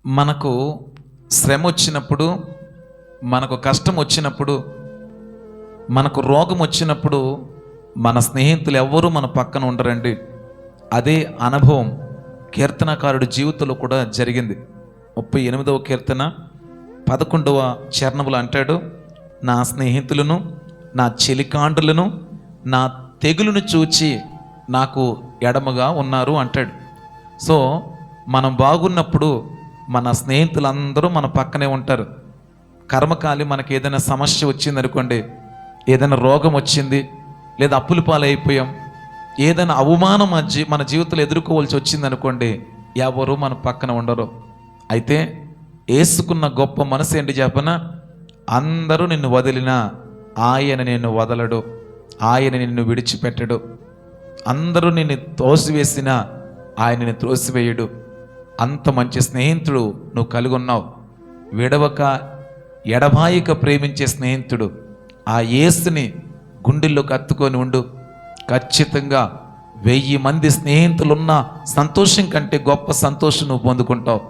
మనకు శ్రమ వచ్చినప్పుడు, మనకు కష్టం వచ్చినప్పుడు, మనకు రోగం వచ్చినప్పుడు మన స్నేహితులు ఎవ్వరూ మన పక్కన ఉండరండి. అదే అనుభవం కీర్తనకారుడి జీవితంలో కూడా జరిగింది. 38వ కీర్తన 11వ చరణములు అంటాడు, నా స్నేహితులను, నా చెలికాండ్రులను, నా తెగులును చూచి నాకు ఎడమగా ఉన్నారు అంటాడు. సో మనం బాగున్నప్పుడు మన స్నేహితులందరూ మన పక్కనే ఉంటారు. కర్మకాలి మనకి ఏదైనా సమస్య వచ్చిందనుకోండి, ఏదైనా రోగం వచ్చింది, లేదా అప్పుల పాలైపోయాం, ఏదైనా అవమానం మన జీవితంలో ఎదుర్కోవాల్సి వచ్చిందనుకోండి, ఎవరు మన పక్కన ఉండరు. అయితే ఏసుకున్న గొప్ప మనసు ఏంటి చెప్పనా? అందరూ నిన్ను వదిలినా ఆయన నిన్ను వదలడు, ఆయన నిన్ను విడిచిపెట్టడు. అందరూ నిన్ను తోసివేసినా ఆయన నిన్ను త్రోసివేయడు. అంత మంచి స్నేహితుడు నువ్వు కలిగి ఉన్నావు. విడవక ఎడబాయిక ప్రేమించే స్నేహితుడు ఆ యేసుని గుండెల్లోకి హత్తుకొని ఉండు. ఖచ్చితంగా 1000 మంది స్నేహితులున్న సంతోషం కంటే గొప్ప సంతోషం నువ్వు పొందుకుంటావు.